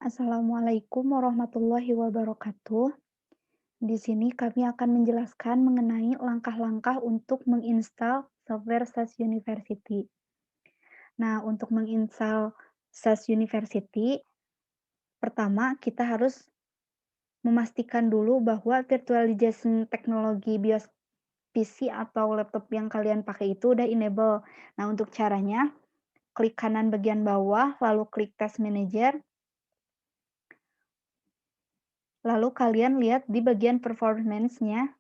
Assalamualaikum warahmatullahi wabarakatuh. Di sini kami akan menjelaskan mengenai langkah-langkah untuk menginstal software SAS University. Nah, untuk menginstal SAS University, pertama kita harus memastikan dulu bahwa virtualization teknologi BIOS PC atau laptop yang kalian pakai itu udah enable. Nah, untuk caranya, klik kanan bagian bawah, lalu klik Task Manager, lalu kalian lihat di bagian performance-nya.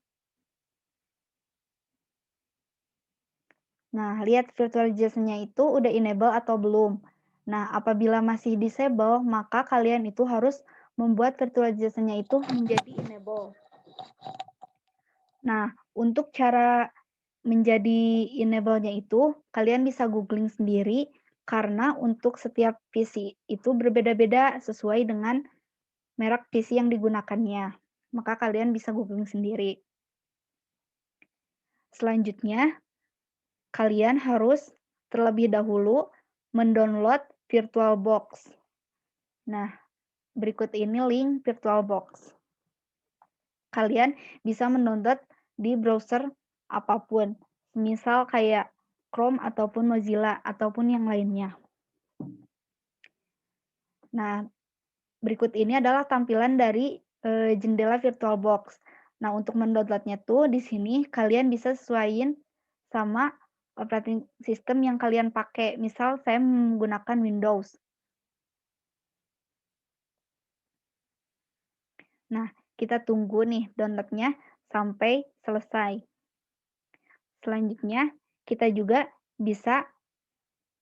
Nah, lihat virtualization-nya itu udah enable atau belum. Nah, apabila masih disable, maka kalian itu harus membuat virtualization-nya itu menjadi enable. Nah, untuk cara menjadi enable-nya itu, kalian bisa googling sendiri, karena untuk setiap PC itu berbeda-beda sesuai dengan merek PC yang digunakannya. Maka kalian bisa googling sendiri. Selanjutnya, kalian harus terlebih dahulu mendownload VirtualBox. Nah, berikut ini link VirtualBox. Kalian bisa mendownload di browser apapun, misal kayak Chrome ataupun Mozilla ataupun yang lainnya. Nah, berikut ini adalah tampilan dari jendela VirtualBox. Nah, untuk mendownloadnya tuh di sini kalian bisa sesuaiin sama operating system yang kalian pakai. Misal saya menggunakan Windows. Nah, kita tunggu nih download-nya sampai selesai. Selanjutnya, kita juga bisa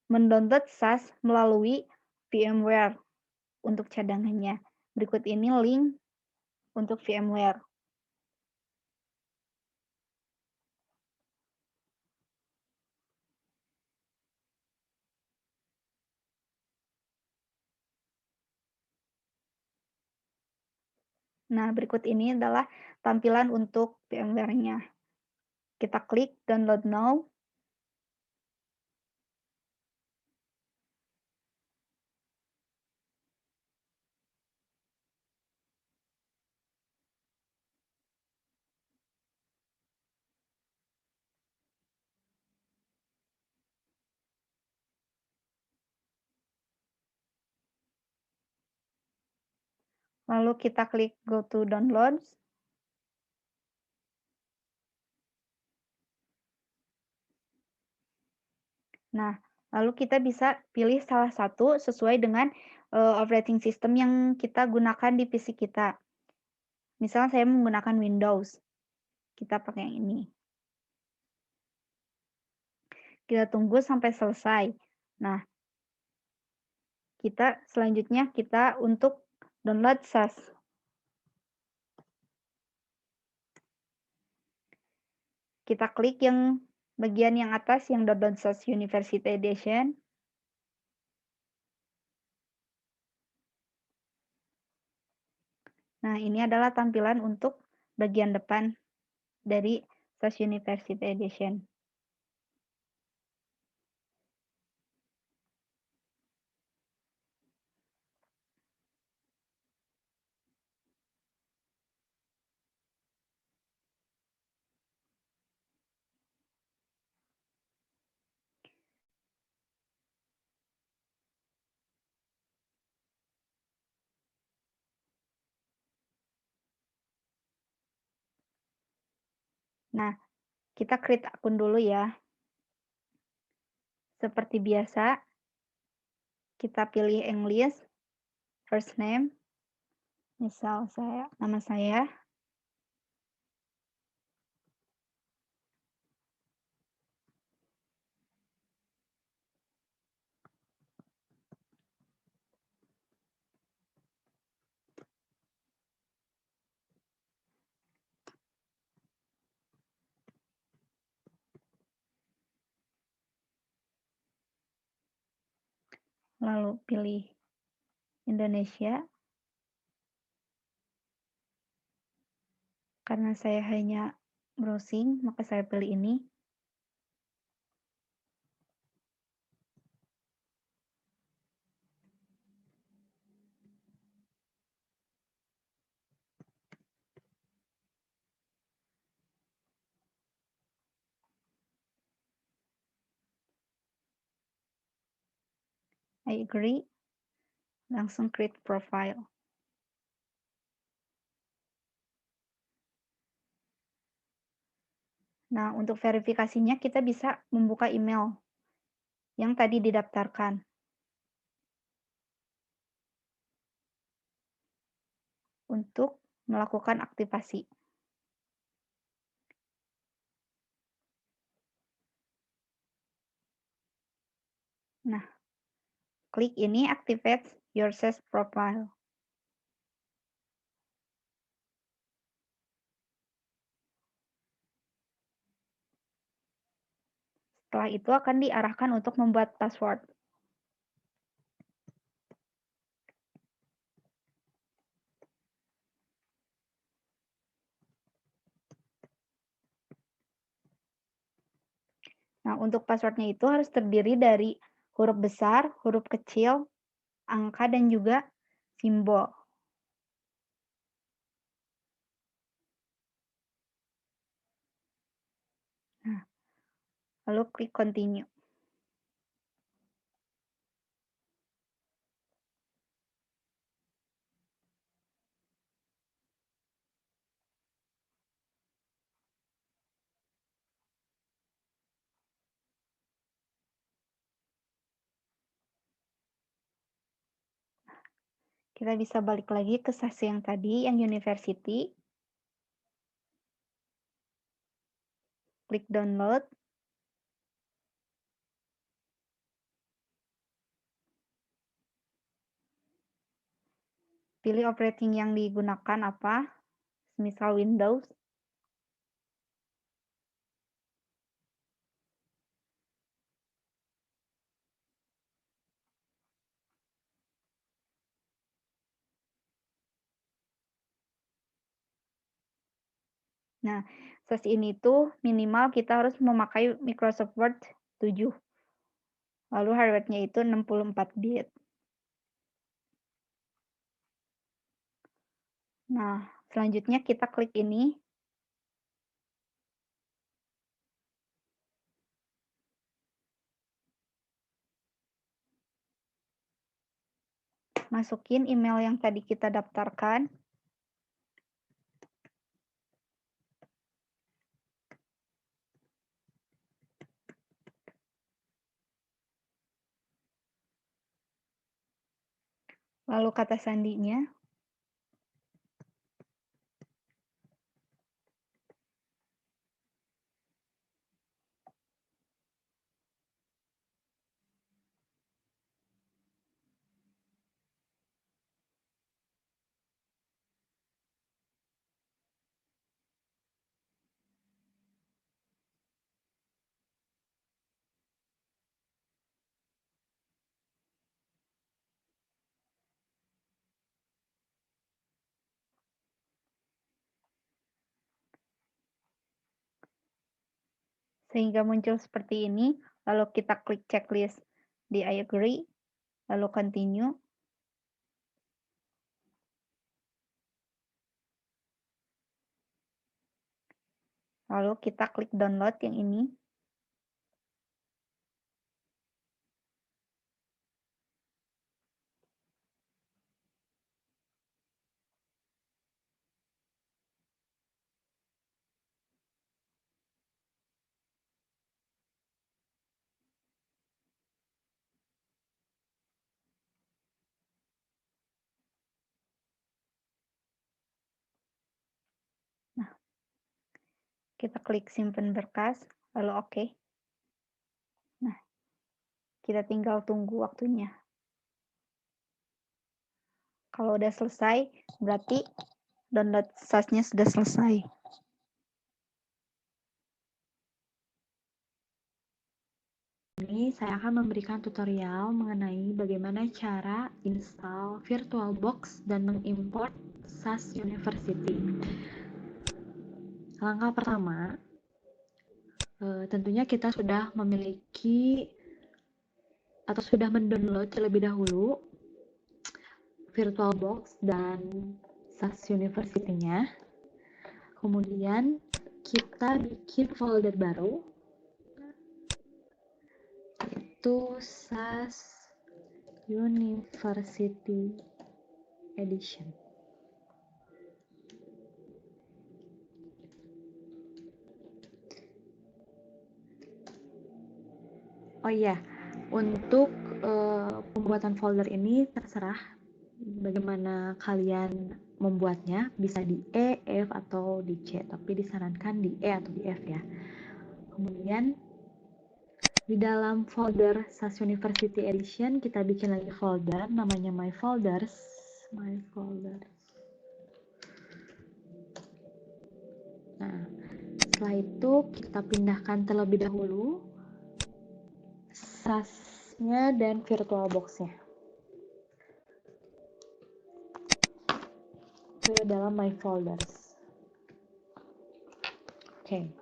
mendownload SAS melalui VMware untuk cadangannya. Berikut ini link untuk VMware. Nah, berikut ini adalah tampilan untuk VMware-nya. Kita klik download now. Lalu kita klik go to downloads. Nah, lalu kita bisa pilih salah satu sesuai dengan operating system yang kita gunakan di PC kita. Misal saya menggunakan Windows. Kita pakai yang ini. Kita tunggu sampai selesai. Nah, selanjutnya kita untuk download SAS. Kita klik yang bagian yang atas yang download SAS University Edition. Nah, ini adalah tampilan untuk bagian depan dari SAS University Edition. Nah, kita create akun dulu ya. Seperti biasa, kita pilih English, first name, misal nama saya. Lalu pilih Indonesia. Karena saya hanya browsing, maka saya pilih ini. I agree, langsung create profile. Nah, untuk verifikasinya kita bisa membuka email yang tadi didaftarkan untuk melakukan aktivasi. Nah, klik ini activate your SES profile. Setelah itu akan diarahkan untuk membuat password. Nah, untuk passwordnya itu harus terdiri dari huruf besar, huruf kecil, angka, dan juga simbol. Nah, lalu klik continue. Kita bisa balik lagi ke sesi yang tadi, yang university. Klik download. Pilih operating yang digunakan apa, misal Windows. Nah, sesi ini tuh minimal kita harus memakai Microsoft Word 7. Lalu hardware-nya itu 64 bit. Nah, selanjutnya kita klik ini. Masukin email yang tadi kita daftarkan. Lalu kata sandinya. Sehingga muncul seperti ini, lalu kita klik checklist di I agree, lalu continue. Lalu kita klik download yang ini. Nah, kita klik simpan berkas, lalu oke. Nah, kita tinggal tunggu waktunya. Kalau udah selesai, berarti download SAS-nya sudah selesai. Ini saya akan memberikan tutorial mengenai bagaimana cara install VirtualBox dan mengimport SAS University. Langkah pertama, tentunya kita sudah memiliki atau sudah mendownload terlebih dahulu VirtualBox dan SAS University-nya. Kemudian kita bikin folder baru, yaitu SAS University Edition. Oh iya, untuk pembuatan folder ini terserah bagaimana kalian membuatnya, bisa di E, F, atau di C, tapi disarankan di E atau di F ya. Kemudian di dalam folder SAS University Edition kita bikin lagi folder namanya My Folders. Nah, setelah itu kita pindahkan terlebih dahulu SAS-nya dan VirtualBox-nya ke dalam My Folders. Oke.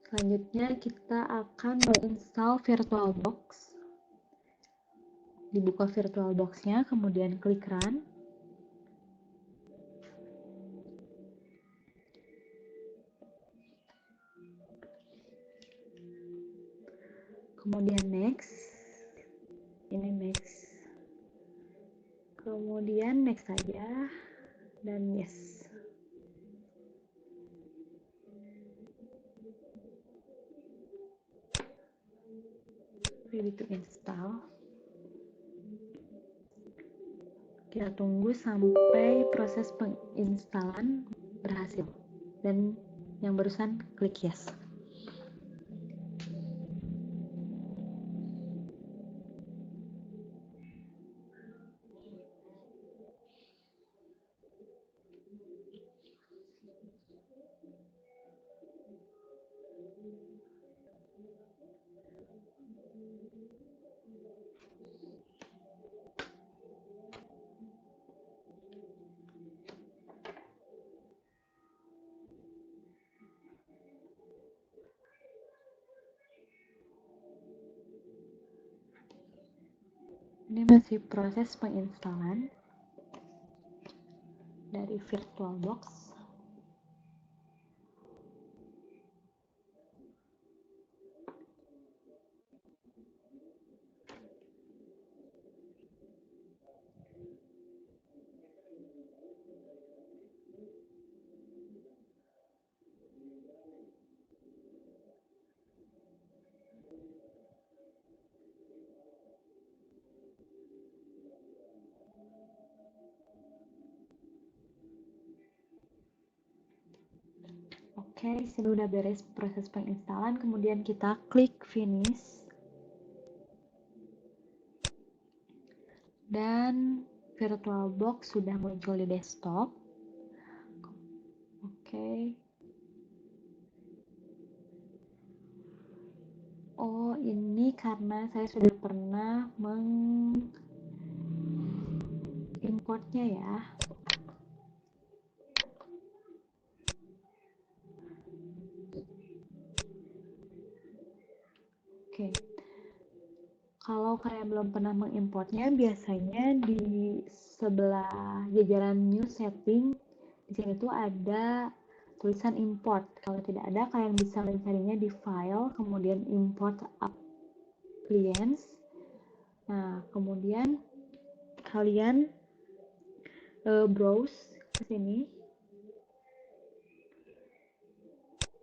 Selanjutnya kita akan menginstal VirtualBox. Dibuka VirtualBox-nya, kemudian klik Run. Kemudian Next. Ini Next. Kemudian Next saja. Dan Yes. Ready to install. Kita tunggu sampai proses penginstalan berhasil. Dan yang barusan klik Yes. Ini masih proses penginstalan dari VirtualBox. Oke, sudah beres proses penginstalan, kemudian kita klik Finish. Dan VirtualBox sudah muncul di desktop. Oke. Oh, ini karena saya sudah pernah mengimportnya ya. Oke. Kalau kalian belum pernah mengimportnya, biasanya di sebelah jajaran New Setting di sini tuh ada tulisan import. Kalau tidak ada, kalian bisa mencarinya di File, kemudian Import Appliance. Nah, kemudian kalian browse ke sini.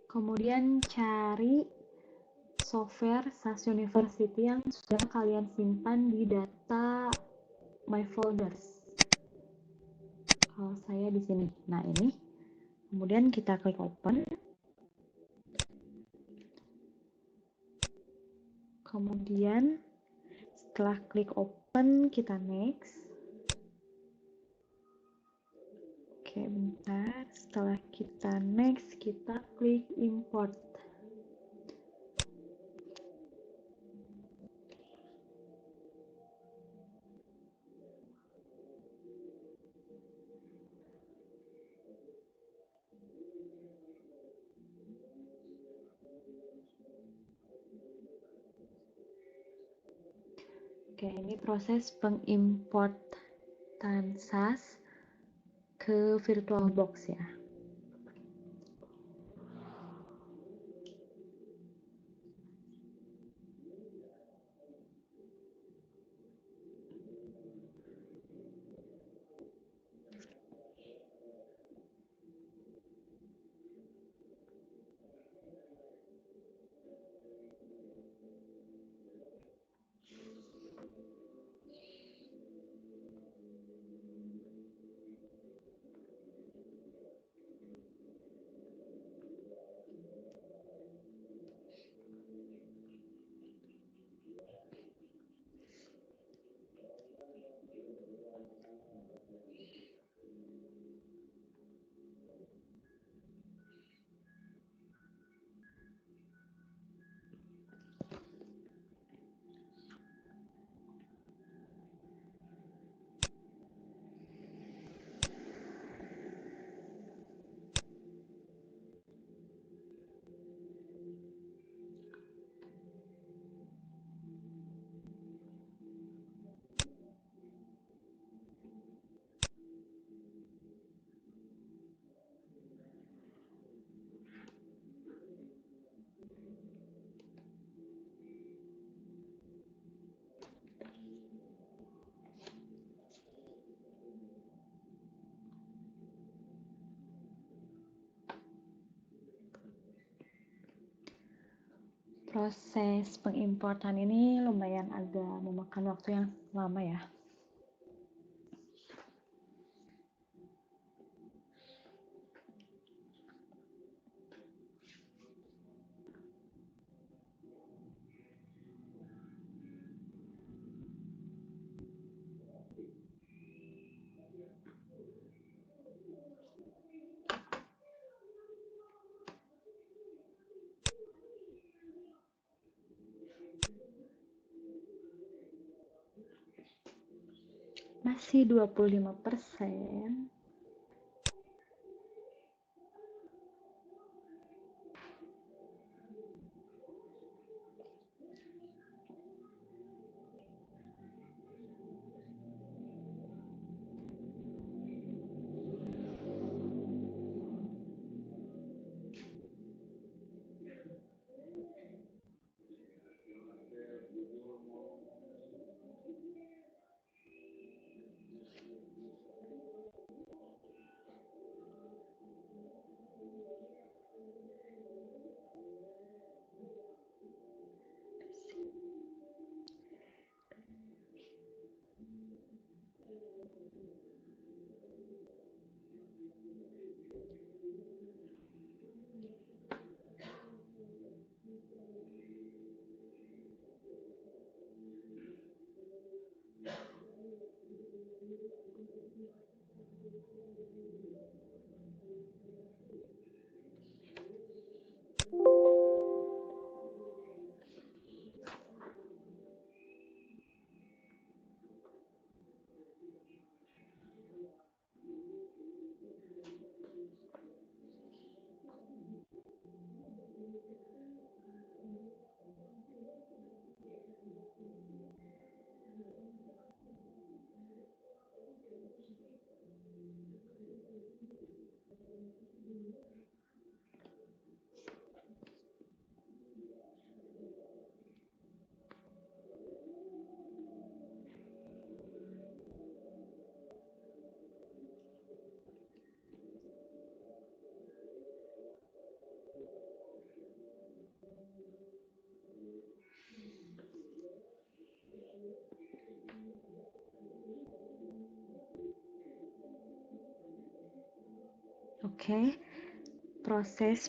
Kemudian cari software SAS University yang sudah kalian simpan di data My Folders. Kalau saya di sini. Nah, ini. Kemudian kita klik open. Kemudian setelah klik open, kita next. Oke, bentar. Setelah kita next, kita klik import. Oke, ini proses pengimportan SAS ke VirtualBox ya. proses pengimportan ini lumayan agak memakan waktu yang lama ya. Masih 25%. Oke, proses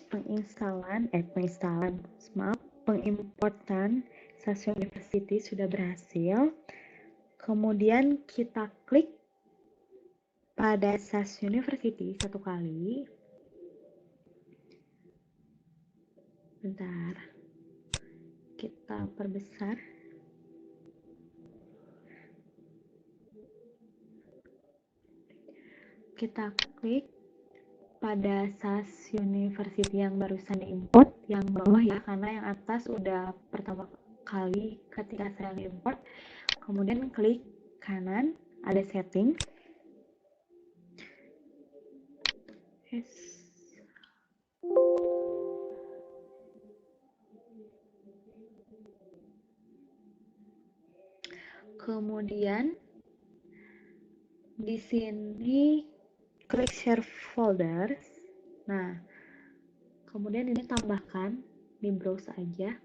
pengimportan SAS University sudah berhasil. Kemudian kita klik pada SAS University satu kali. Bentar, kita perbesar. Kita klik pada SAS University yang barusan diimport, yang bawah ya, karena yang atas udah pertama kali ketika saya import. Kemudian klik kanan, ada setting. Kemudian di sini klik share folders. Nah, kemudian ini tambahkan, di browse aja.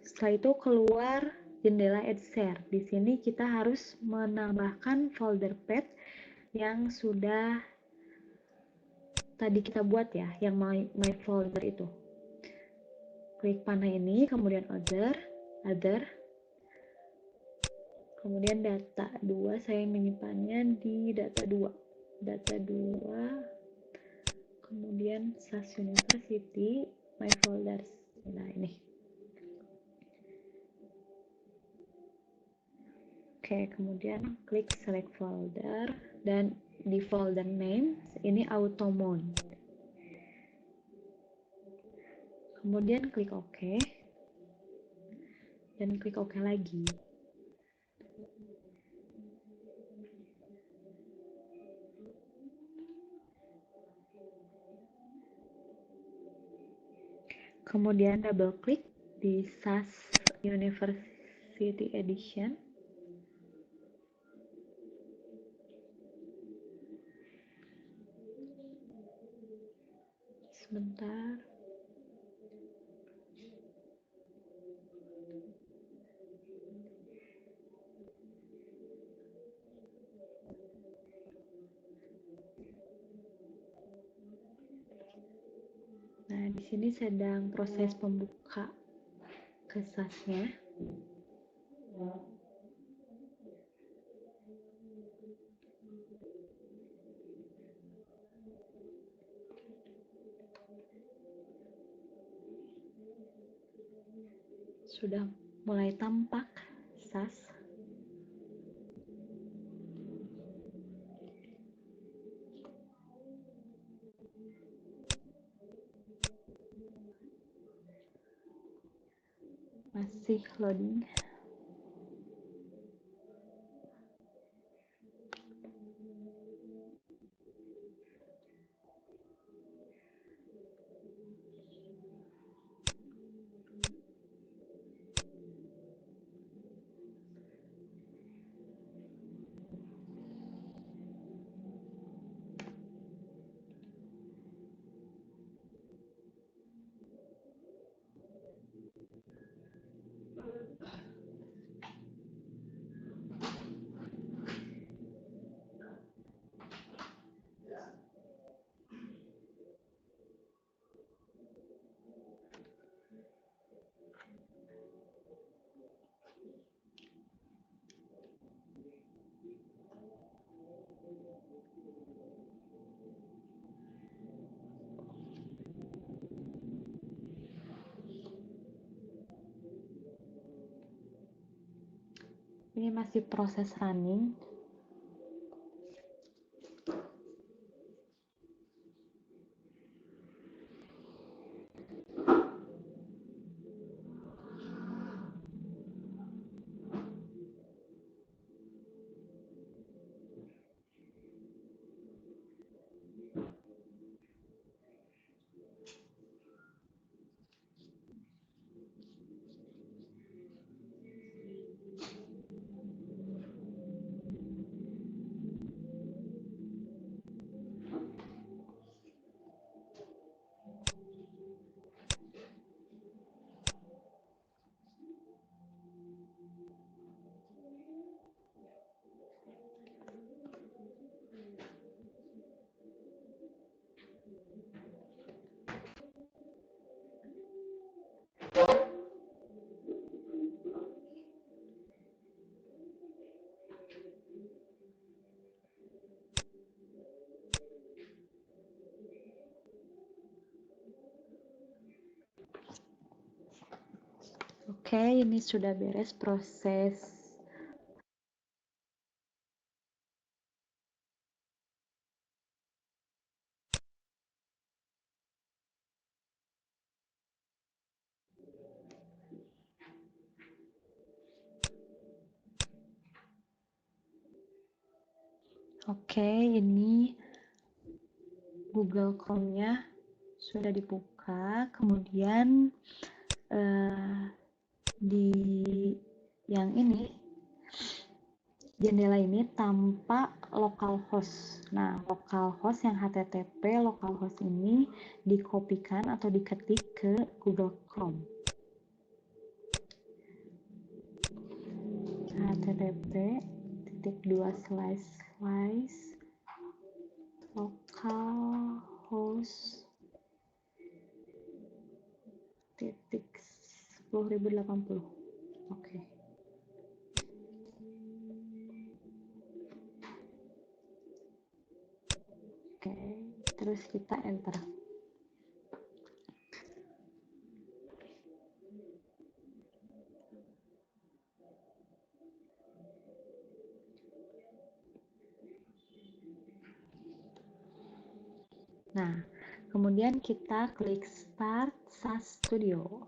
Setelah itu keluar jendela add share. Di sini kita harus menambahkan folder path yang sudah tadi kita buat ya, yang my folder itu. Klik panah ini, kemudian other, kemudian data 2, saya menyimpannya di data 2, kemudian SAS University, my folders. Nah, ini. Oke, kemudian klik select folder, dan di folder name ini automount. Kemudian klik OK, dan klik OK lagi. Kemudian double klik di SAS University Edition. Sebentar. sini sedang proses pembuka ke SAS-nya. Sudah mulai tampak SAS. Masih loading. Ini masih proses running. Oke, ini sudah beres proses. Oke, ini Google Chrome-nya sudah dibuka, kemudian di yang ini jendela ini tampak localhost. Nah, localhost yang HTTP localhost ini dikopikan atau diketik ke Google Chrome. http://localhost 10.080. Oke. Oke, terus kita enter. Nah, kemudian kita klik Start SAS Studio.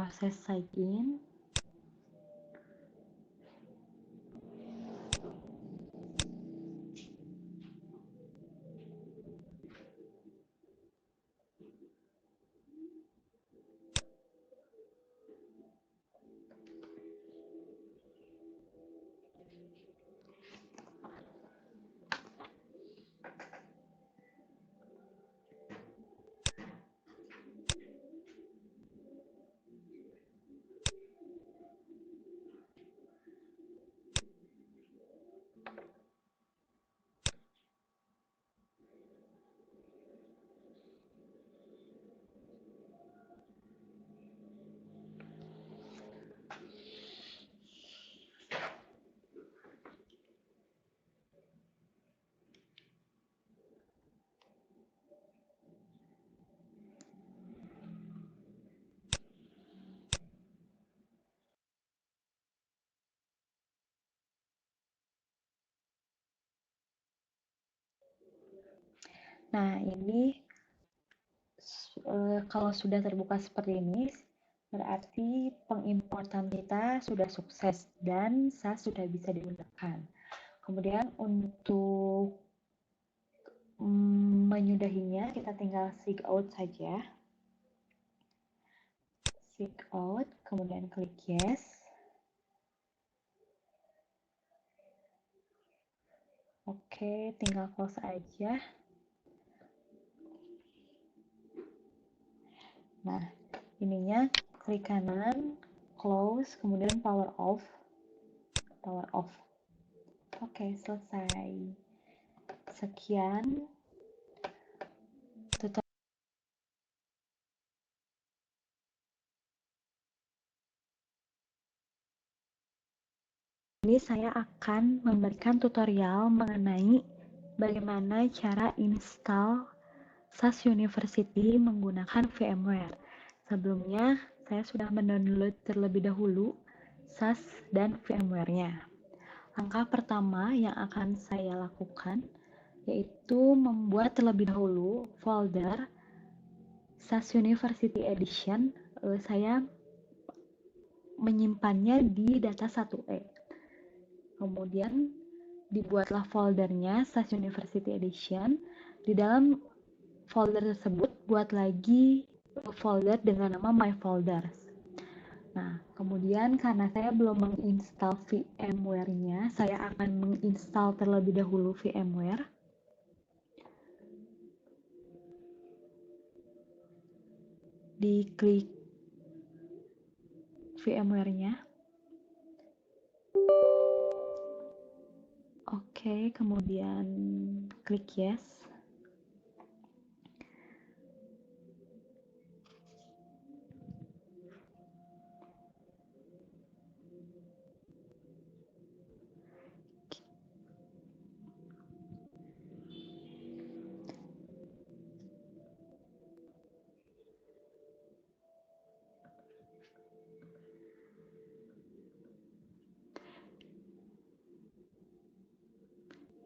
proses sign in. Nah, ini kalau sudah terbuka seperti ini, berarti pengimportan kita sudah sukses dan SAS sudah bisa digunakan. Kemudian untuk menyudahinya, kita tinggal sign out saja. Sign out, kemudian klik yes. Oke, tinggal close aja. Nah, ininya klik kanan, close, kemudian power off. Power off. Oke, selesai. Sekian tutorial. Ini saya akan memberikan tutorial mengenai bagaimana cara install SAS University menggunakan VMware. Sebelumnya, saya sudah mendownload terlebih dahulu SAS dan VMware-nya. Langkah pertama yang akan saya lakukan yaitu membuat terlebih dahulu folder SAS University Edition. Saya menyimpannya di data 1E. Kemudian dibuatlah foldernya SAS University Edition. Di dalam folder tersebut buat lagi folder dengan nama My Folders. Nah, kemudian karena saya belum menginstal VMware-nya, saya akan menginstal terlebih dahulu VMware. Diklik VMware-nya. Oke, kemudian klik yes.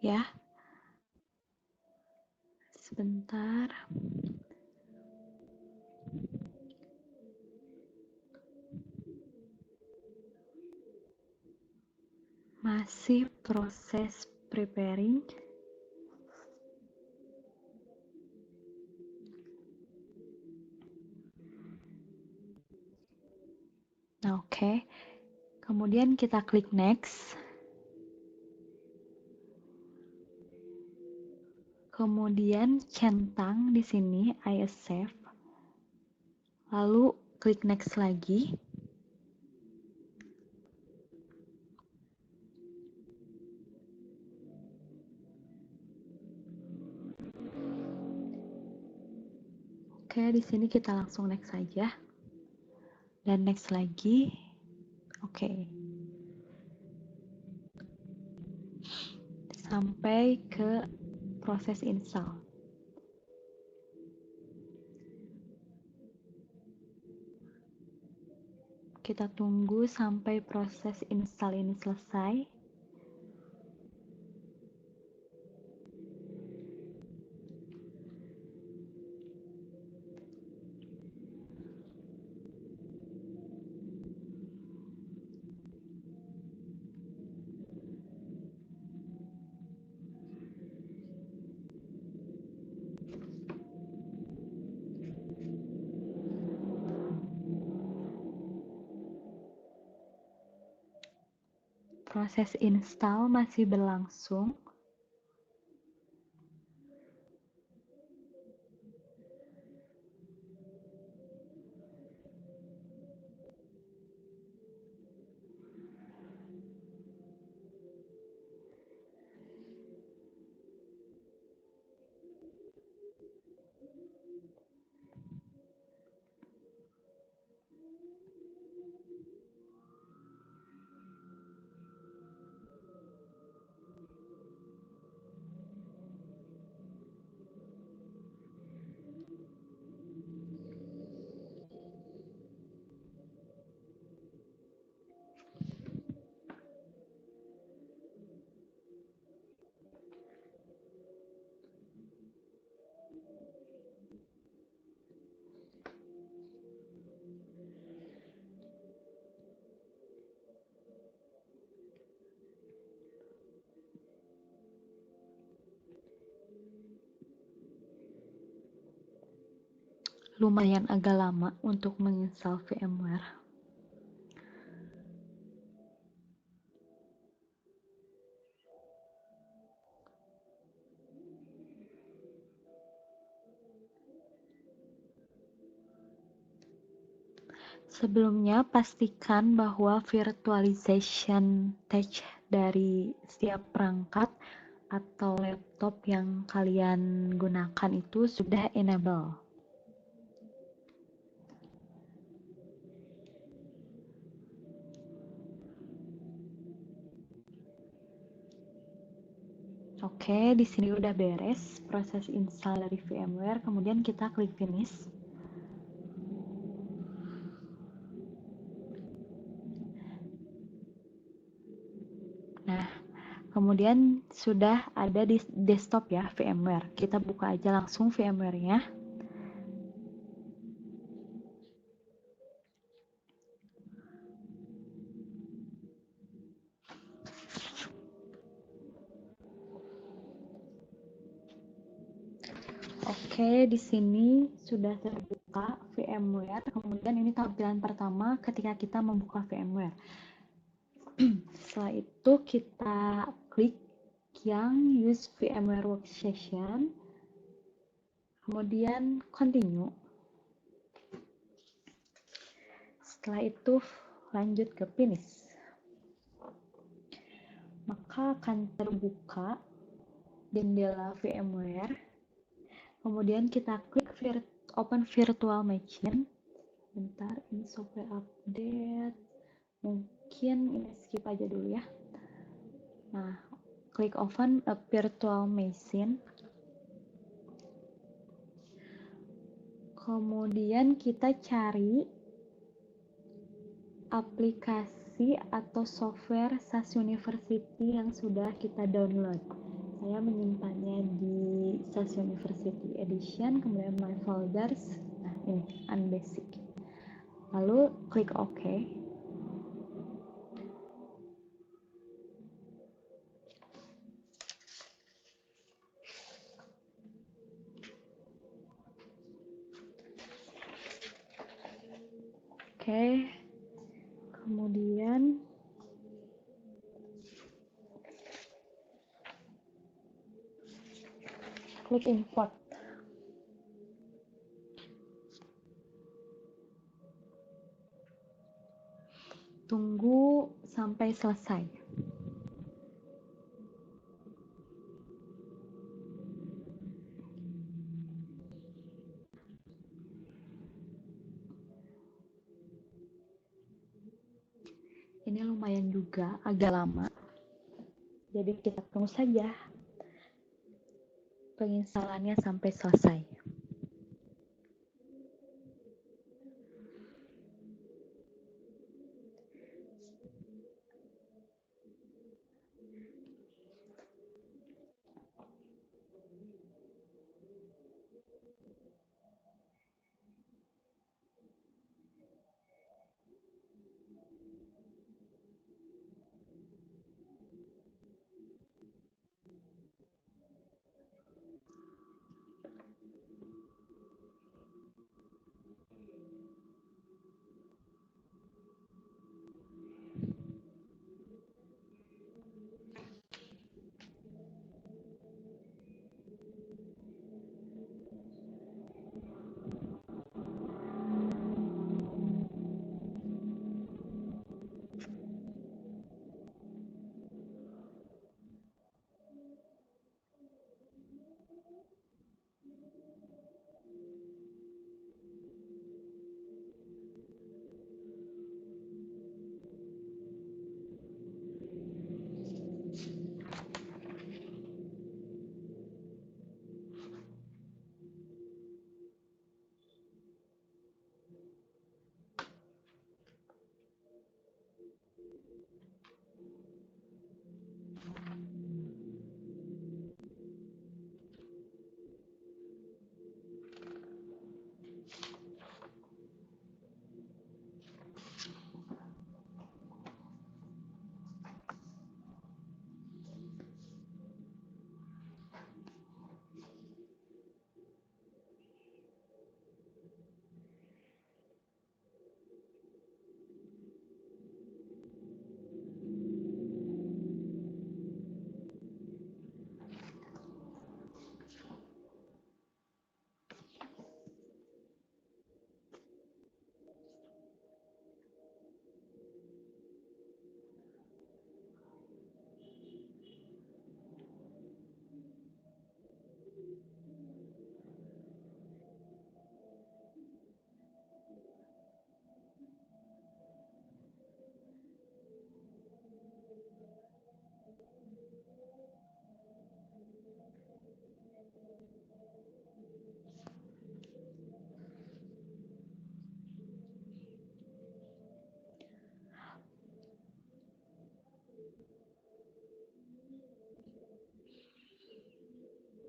Ya, sebentar. Masih proses preparing. Nah, oke. Kemudian kita klik next. Kemudian centang di sini I accept. Lalu klik next lagi. Oke, di sini kita langsung next saja. Dan next lagi. Oke. Sampai ke proses install. Kita tunggu sampai proses install ini selesai. Proses install masih berlangsung. Lumayan agak lama untuk menginstal VMware. Sebelumnya, pastikan bahwa virtualization tag dari setiap perangkat atau laptop yang kalian gunakan itu sudah enable. Oke, di sini udah beres proses install dari VMware, kemudian kita klik finish. Nah, kemudian sudah ada di desktop ya VMware. Kita buka aja langsung VMware-nya. Oke, di sini sudah terbuka VMware. Kemudian ini tampilan pertama ketika kita membuka VMware. Setelah itu kita klik yang use VMware Workstation. Kemudian continue. Setelah itu lanjut ke finish. Maka akan terbuka jendela VMware. Kemudian kita klik open virtual machine. Bentar, ini software update. Mungkin ini skip aja dulu ya. Nah, klik open a virtual machine. Kemudian kita cari aplikasi atau software SAS University yang sudah kita download. Saya menyimpannya di SAS University Edition, kemudian My Folders. Nah, ini Unbasic. Lalu klik OK. Oke. Kemudian klik import. Tunggu sampai selesai. Ini lumayan juga, agak lama. Jadi kita tunggu saja penginstalannya sampai selesai.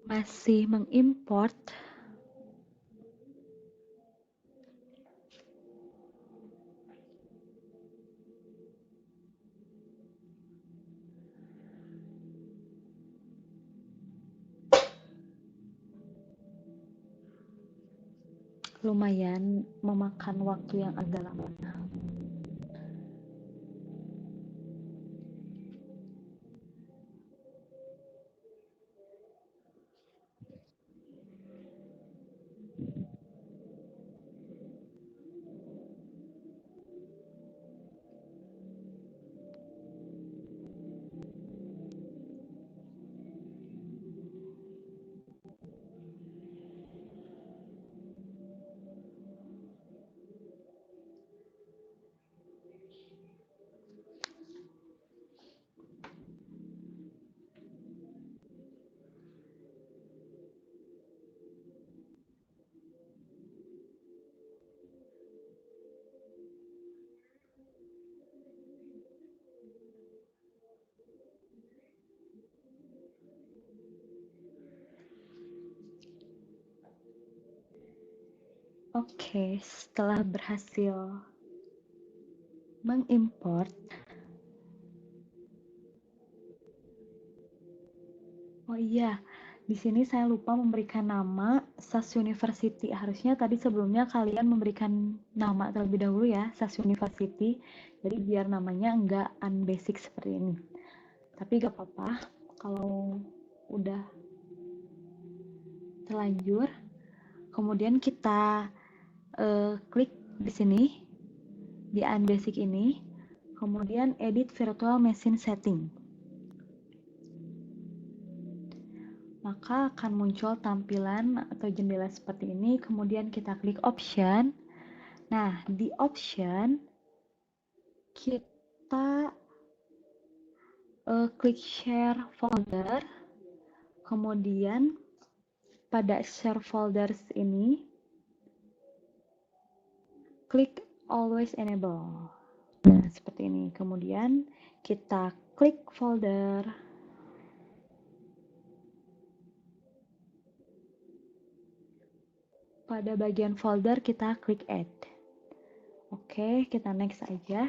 Masih mengimport lumayan memakan waktu yang agak lama. Oke, setelah berhasil mengimport, oh iya, di sini saya lupa memberikan nama SAS University. Harusnya tadi sebelumnya kalian memberikan nama terlebih dahulu ya, SAS University. Jadi biar namanya enggak unbasic seperti ini. Tapi gak apa-apa kalau udah terlanjur. Kemudian kita klik di sini di unbasic ini, kemudian edit virtual machine setting. Maka akan muncul tampilan atau jendela seperti ini, kemudian kita klik option. Nah, di option kita klik share folder, kemudian pada share folders ini klik always enable. Nah, seperti ini. Kemudian kita klik folder. Pada bagian folder kita klik add. Oke, kita next aja.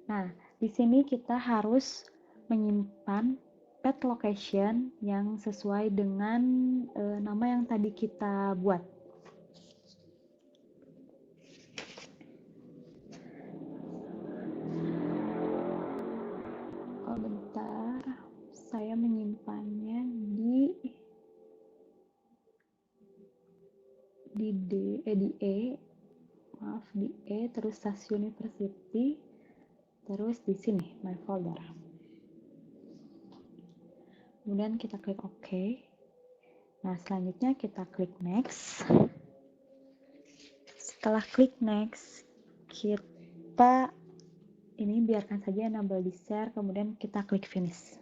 Nah, di sini kita harus menyimpan path location yang sesuai dengan nama yang tadi kita buat. Oh, bentar, saya menyimpannya di E, terus SAS University, terus di sini my folder. Kemudian kita klik OK. Nah, selanjutnya kita klik next. Setelah klik next, kita ini biarkan saja enable di share, kemudian kita klik finish.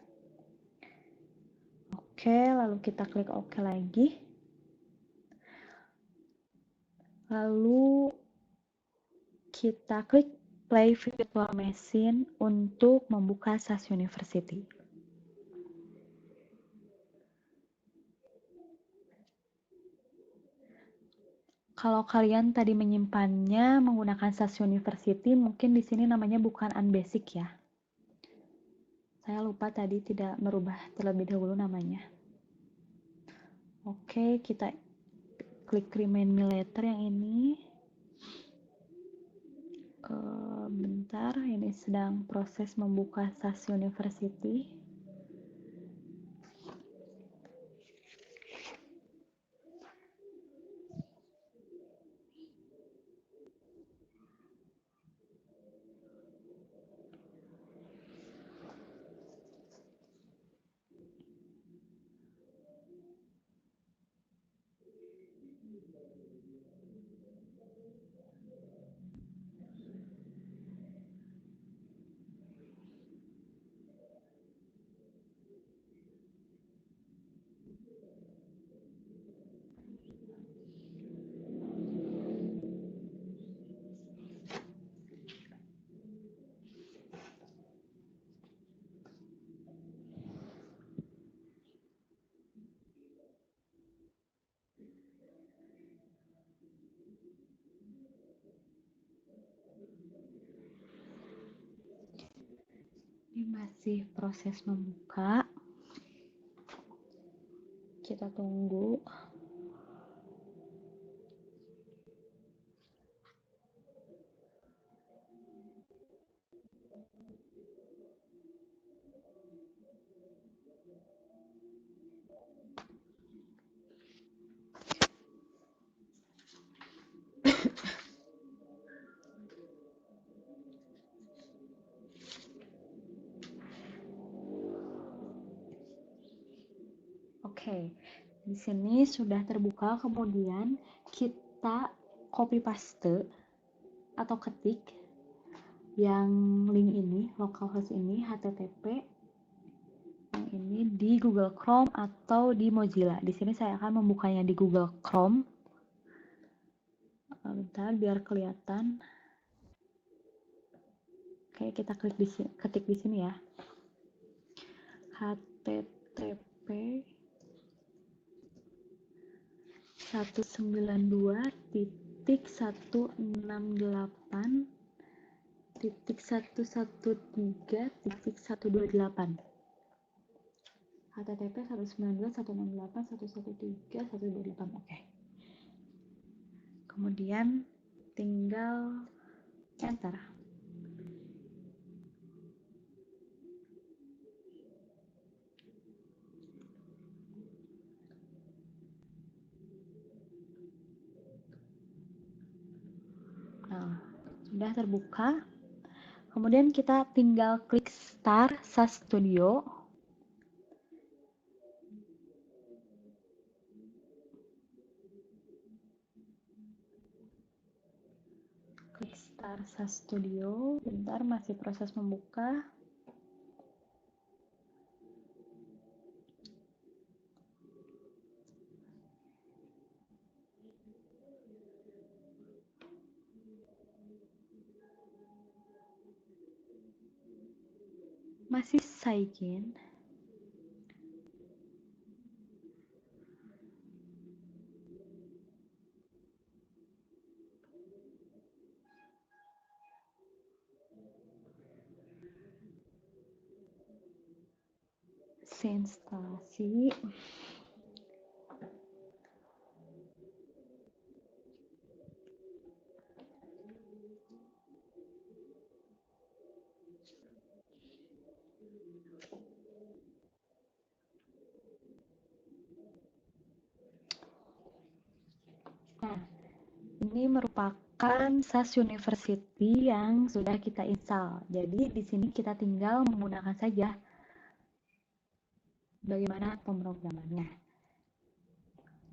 Oke, lalu kita klik OK lagi. Lalu kita klik play virtual machine untuk membuka SAS University. Kalau kalian tadi menyimpannya menggunakan SAS University, mungkin di sini namanya bukan unbasic ya. Saya lupa tadi tidak merubah terlebih dahulu namanya. Oke, kita klik remain me later yang ini. Bentar, ini sedang proses membuka SAS University. Ini masih proses membuka. Kita tunggu. Oke, di sini sudah terbuka, kemudian kita copy paste atau ketik yang link ini, localhost ini, HTTP yang ini di Google Chrome atau di Mozilla. Di sini saya akan membukanya di Google Chrome. Bentar biar kelihatan. Oke, kita klik di sini, ketik di sini ya. HTTP 192.118.113.128 HTTP 192.168.113.128. Oke. Kemudian tinggal enter. Nah, sudah terbuka. Kemudian kita tinggal klik Start SAS Studio. Klik Start SAS Studio. Bentar, masih proses membuka. Masih sign. Instalasi. Nah, ini merupakan SAS University yang sudah kita install. Jadi di sini kita tinggal menggunakan saja bagaimana pemrogramannya.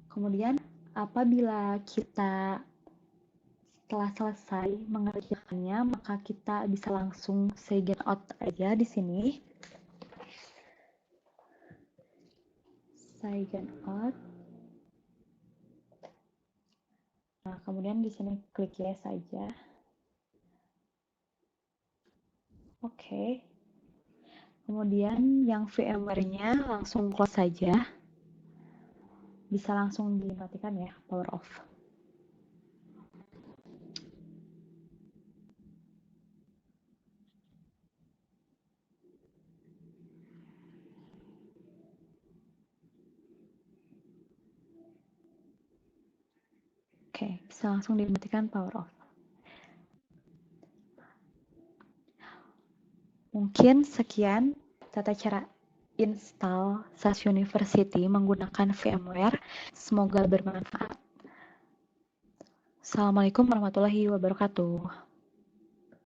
Kemudian apabila kita telah selesai mengerjakannya, maka kita bisa langsung sign out aja di sini. Sign out. Nah, kemudian di sini klik yes saja. Oke. Kemudian yang VMware-nya langsung close saja. Bisa langsung dimatikan ya, power off. Oke, bisa langsung dimatikan power off. Mungkin sekian tata cara install SAS University menggunakan VMware. Semoga bermanfaat. Assalamualaikum warahmatullahi wabarakatuh.